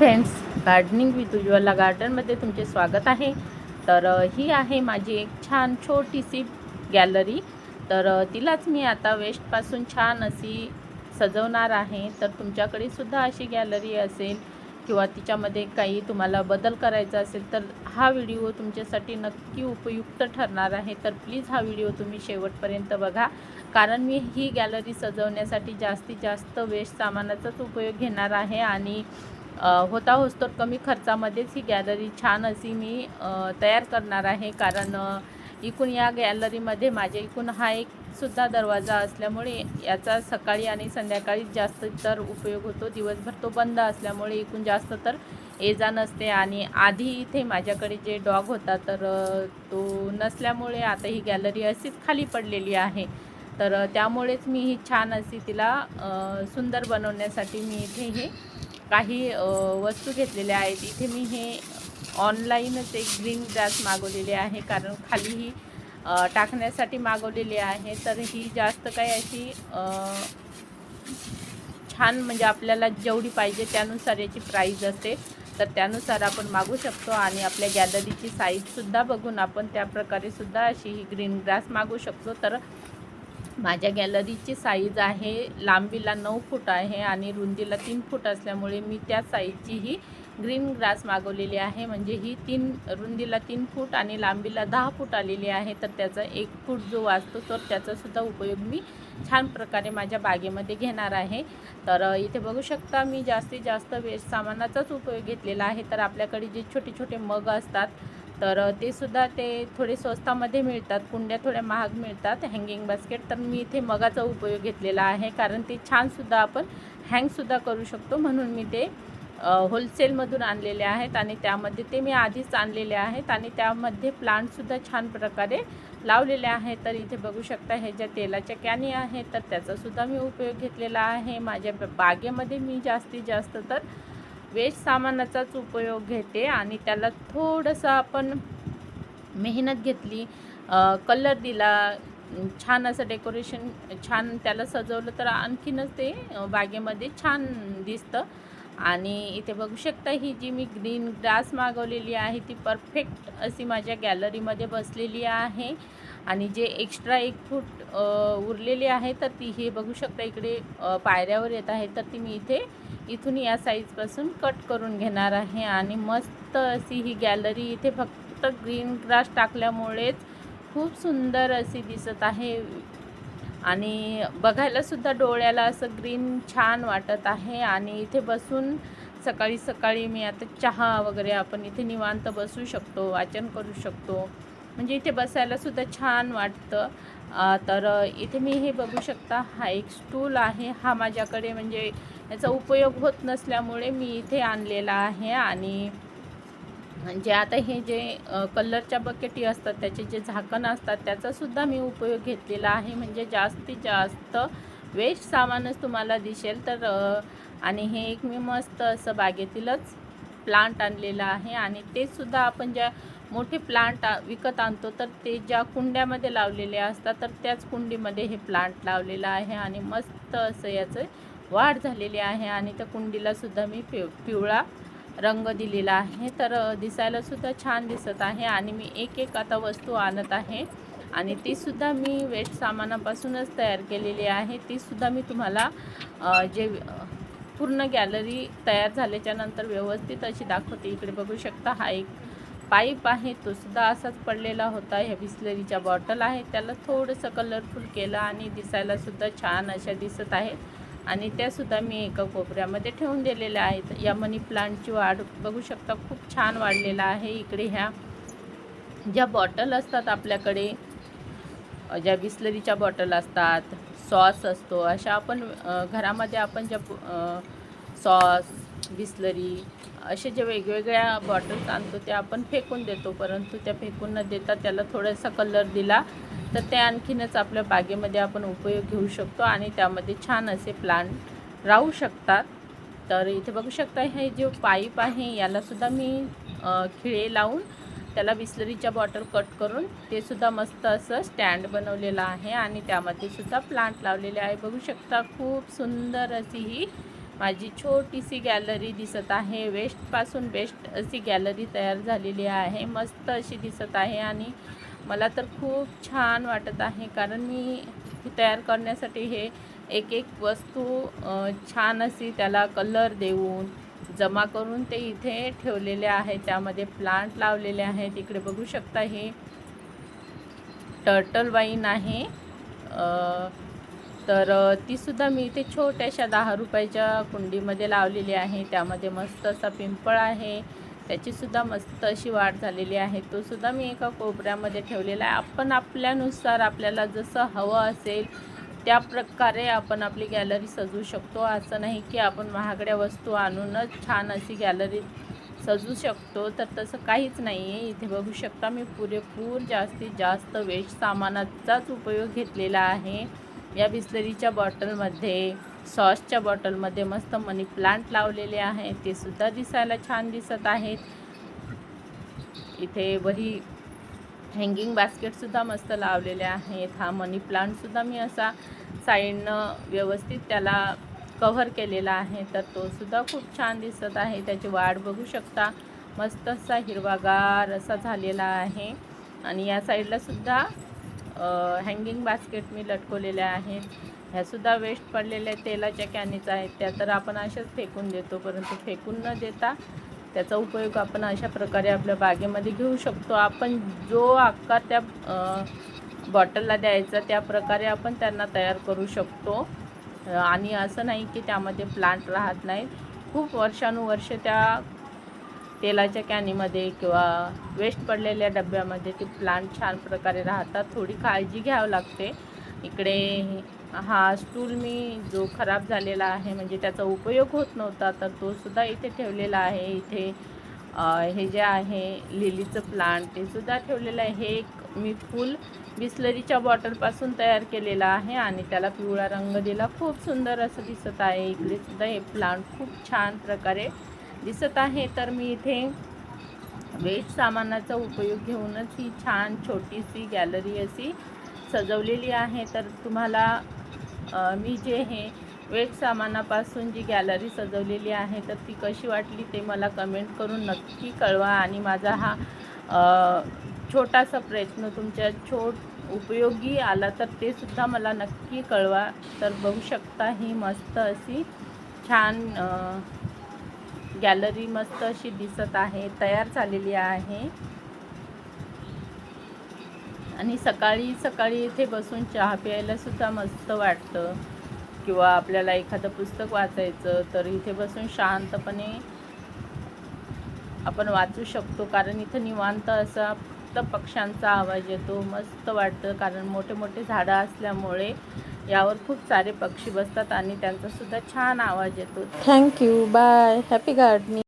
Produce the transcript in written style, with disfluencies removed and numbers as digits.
Friends, gardening with Ujjwala गार्डनमध्ये तुमचे स्वागत आहे। तर ही आहे माझी एक छान छोटीशी गॅलरी। तर तिलाच मी आता वेस्टपासून छान अशी सजवणार आहे। तर तुमच्याकडे सुद्धा अशी गॅलरी असेल किंवा तिच्यामध्ये काही तुम्हाला बदल करायचा असेल तर हा व्हिडिओ तुमच्यासाठी नक्की उपयुक्त ठरणार आहे। तर प्लीज हा व्हिडिओ तुम्ही शेवटपर्यंत बघा, कारण मी ही गॅलरी सजवण्यासाठी जास्तीत जास्त वेस्ट सामानाचाच उपयोग घेणार आहे आणि होता तर कमी खर्चामध्येच ही गॅलरी छान अशी मी तयार करणार आहे। कारण इकून या गॅलरीमध्ये माझ्या इकून हा एक सुद्धा दरवाजा असल्यामुळे याचा सकाळी आणि संध्याकाळी जास्त तर उपयोग होतो, दिवसभर तो बंद असल्यामुळे इकून जास्त तर ये जा नसते। आणि आधी इथे माझ्याकडे जे डॉग होता तर तो नसल्यामुळे आता ही गॅलरी अशीच खाली पडलेली आहे। तर त्यामुळेच मी ही छान अशी तिला सुंदर बनवण्यासाठी मी इथे हे काही वस्तू घेतलेल्या आहेत। इथे मी हे ऑनलाईनच एक ग्रीन ग्रास मागवलेले आहे, कारण खाली ही टाकण्यासाठी मागवलेली आहे। तर ही जास्त काही अशी छान म्हणजे आपल्याला जेवढी पाहिजे त्यानुसार याची प्राईज असते, तर त्यानुसार आपण मागू शकतो आणि आपल्या गॅलरीची साईजसुद्धा बघून आपण त्याप्रकारे सुद्धा अशी ही ग्रीन ग्रास मागू शकतो। तर माझ्या गॅलरीची साईज आहे, लांबीला 9 फूट आहे आणि रुंदीला 3 फूट असल्यामुळे मी त्या साईजची ही ग्रीन ग्रास मागवलेली आहे। म्हणजे ही रुंदीला 3 फूट आणि लांबीला 10 फूट आलेली आहे। तर त्याचा 1 फूट जो वाचतो तर त्याचासुद्धा उपयोग मी छान प्रकारे माझ्या बागेमध्ये घेणार आहे। तर इथे बघू शकता मी जास्तीत जास्त वेस्ट सामानाचाच उपयोग घेतलेला आहे। तर आपल्याकडे जे छोटे छोटे मग असतात तर ते सुद्धा ते थोडे स्वस्तामध्ये मिळतात, कुंड्या थोड्या महाग मिळतात, हँगिंग बास्केट। तर मी इथे मगाचा उपयोग घेतलेला आहे, कारण ते छानसुद्धा आपण हँगसुद्धा करू शकतो, म्हणून मी ते होलसेलमधून आणलेले आहेत आणि त्यामध्ये ते मी आधीच आणलेले आहेत आणि त्यामध्ये प्लांटसुद्धा छान प्रकारे लावलेले आहेत। तर इथे बघू शकता हे ज्या तेलाच्या कॅनी आहेत तर त्याचासुद्धा मी उपयोग घेतलेला आहे। माझ्या बागेमध्ये मी जास्तीत जास्त तर वेस्ट सामानाचाच उपयोग घेते आणि त्याला थोडंसं आपण मेहनत घेतली, कलर दिला, छान असं डेकोरेशन छान त्याला सजवलं तर आणखीनच ते बागेमध्ये छान दिसतं। आणि इथे बघू शकता ही जी मी ग्रीन ग्रास मागवलेली आहे ती परफेक्ट अशी माझ्या गॅलरीमध्ये बसलेली आहे। आणि जे एक्स्ट्रा 1 फूट उरलेली आहे तर ती हे बघू शकता इकडे पायऱ्यावर येत आहे, तर ती मी इथून या साईजपासून कट करून घेणार आहे। आणि मस्त अशी ही गॅलरी इथे फक्त ग्रीन ग्रास टाकल्यामुळेच खूप सुंदर अशी दिसत आहे आणि बघायलासुद्धा डोळ्याला असं ग्रीन छान वाटत आहे। आणि इथे बसून सकाळी सकाळी मी आता चहा वगैरे आपण इथे निवांत बसू शकतो, वाचन करू शकतो, म्हणजे इथे बसायलासुद्धा छान वाटतं। तर इथे मी हे बघू शकता हा एक स्टूल आहे, हा माझ्याकडे म्हणजे याचा उपयोग होत नसल्यामुळे मी इथे आणलेला आहे। आणि म्हणजे आता हे जे कलरच्या बकेटी असतात त्याचे जे झाकण असतात त्याचासुद्धा मी उपयोग घेतलेला आहे, म्हणजे जास्तीत जास्त वेस्ट सामानच तुम्हाला दिसेल। तर आणि हे एक मी मस्त असं बागेतीलच प्लांट आणलेलं आहे आणि ते सुद्धा आपण ज्या मोठे प्लांट विकत आणतो तर ते ज्या कुंड्यामध्ये लावलेले असतात तर त्याच कुंडीमध्ये हे प्लांट लावलेलं आहे आणि मस्त असं याचं वाढ झालेली आहे। आणि त्या कुंडीलासुद्धा मी पिवळा रंग दिलेला आहे, तर दिसायलासुद्धा छान दिसत आहे। आणि मी एक एक आता वस्तू आणत आहे आणि तीसुद्धा मी वेस्ट सामानापासूनच तयार केलेली आहे। तीसुद्धा मी तुम्हाला जे पूर्ण गॅलरी तयार झाल्याच्या नंतर व्यवस्थित अशी दाखवते। इकडे बघू शकता हा एक पाईप आहे, तो सुद्धा असाच पडलेला होता। ह्या बिस्लरीच्या बॉटल आहेत त्याला थोडंसं कलरफुल केलं आणि दिसायलासुद्धा छान अशा दिसत आहेत आणि त्यासुद्धा मी एका कोपऱ्यामध्ये ठेवून दिलेल्या आहेत। या मनी प्लांटची वाढ बघू शकता खूप छान वाढलेला आहे। इकडे ह्या ज्या बॉटल असतात आपल्याकडे, ज्या बिस्लरीच्या बॉटल असतात, सॉस असतो, अशा आपण घरामध्ये आपण ज्या सॉस, बिस्लरी असे जे वेगवेगळ्या बॉटल्स आणतो त्या आपण फेकून देतो, परंतु त्या फेकून न देता त्याला थोडासा कलर दिला तर ते आणखीनच आपल्या बागेमध्ये आपण उपयोग घेऊ शकतो आणि त्यामध्ये छान असे प्लांट राहू शकतात। तर इथे बघू शकता हे जे पाईप आहे यालासुद्धा मी खिळे लावून त्याला बिस्लरीच्या बॉटल कट करून ते सुद्धा मस्त असं स्टँड बनवलेलं आहे आणि त्यामध्ये सुद्धा प्लांट लावलेले आहे। बघू शकता खूप सुंदर अशी ही माझी छोटीशी गॅलरी दिसत आहे. वेस्टपासून बेस्ट अशी गॅलरी तयार झालेली आहे. मस्त अशी दिसत आहे आणि मला तर खूप छान वाटत आहे, कारण मी ही तयार करण्यासाठी हे एक एक वस्तू छान अशी त्याला कलर देऊन जमा करून ते इथे ठेवलेले आहे. त्यामध्ये प्लांट लावलेले आहेत. इकडे बघू शकता हे टर्टल वाईन आहे. तर तीसुद्धा मी इथे छोट्याशा 10 रुपयाच्या कुंडीमध्ये लावलेली आहे. त्यामध्ये मस्त असा पिंपळ आहे. त्याचीसुद्धा मस्त अशी वाढ झालेली आहे. तोसुद्धा मी एका कोपऱ्यामध्ये ठेवलेला आहे. आपण आपल्यानुसार आपल्याला जसं हवं असेल त्या प्रकारे आपण आपली गॅलरी सजवू शकतो. असं नाही की आपण महागड्या वस्तू आणूनच छान अशी गॅलरी सजवू शकतो, तर तसं काहीच नाही आहे. इथे बघू शकता मी पुरेपूर जास्तीत जास्त वेस्ट सामानाचाच उपयोग घेतलेला आहे. या बिस्लरीच्या बॉटलमध्ये, सॉसच्या बॉटलमध्ये मस्त मनी प्लांट लावलेले आहे. ते सुद्धा दिसायला छान दिसत आहेत. इथे वरी हँगिंग बास्केटसुद्धा मस्त लावलेले आहेत. हा मनी प्लांटसुद्धा मी असा साईडनं व्यवस्थित त्याला कव्हर केलेला आहे, तर तोसुद्धा खूप छान दिसत आहे. त्याची वाढ बघू शकता, मस्त असा हिरवागार असा झालेला आहे. आणि या साईडलासुद्धा हँगिंग बास्केट मी लटकवलेल्या आहेत. ह्यासुद्धा वेस्ट पडलेल्या तेलाच्या कॅनीच आहेत. त्या तर आपण अशाच फेकून देतो, परंतु फेकून न देता त्याचा उपयोग आपण अशा प्रकारे आपल्या बागेमध्ये घेऊ शकतो. आपण जो आकार त्या बॉटलला द्यायचा त्या प्रकारे आपण त्यांना तयार करू शकतो. आणि असं नाही की त्यामध्ये प्लांट राहत नाहीत. खूप वर्षानुवर्ष त्या तेलाच्या कॅनीमध्ये किंवा वेस्ट पडलेल्या डब्यामध्ये ते प्लांट छान प्रकारे राहतात. थोडी काळजी घ्यावी लागते. इकडे हा स्टूल मी जो खराब झालेला आहे, म्हणजे त्याचा उपयोग होत नव्हता, तर तोसुद्धा इथे ठेवलेला आहे. इथे हे जे आहे लिलीचं प्लांट ते सुद्धा ठेवलेलं आहे. हे एक मी फुल बिस्लरीच्या बॉटलपासून तयार केलेला आहे आणि त्याला पिवळा रंग दिला. खूप सुंदर असं दिसत आहे. इकडे सुद्धा हे प्लांट खूप छान प्रकारे दिसत आहे. तर मी इथे वेस्ट सामानाचा उपयोग घेऊनच ही छान छोटीशी गॅलरी अशी सजवलेली आहे. तर तुम्हाला मी जे हे वेस्ट सामानापासून जी गॅलरी सजवलेली आहे तर ती कशी वाटली ते मला कमेंट करून नक्की कळवा. आणि माझा हा छोटासा प्रयत्न तुमच्या उपयोगी आला तर ते सुद्धा मला नक्की कळवा. तर बघू शकता ही मस्त अशी छान गॅलरी मस्त अशी दिसत आहे, तयार झालेली आहे. आणि सकाळी सकाळी इथे बसून चहा प्यायला सुद्धा मस्त वाटतं, किंवा आपल्याला एखादं पुस्तक वाचायचं तर इथे बसून शांतपणे आपण वाचू शकतो. कारण इथं निवांत असा फक्त पक्ष्यांचा आवाज येतो. मस्त वाटतं, कारण मोठे मोठे झाडं असल्यामुळे यावर खूप सारे पक्षी बसतात आणि त्यांचा सुद्धा छान आवाज येतो. Thank you, bye, happy gardening.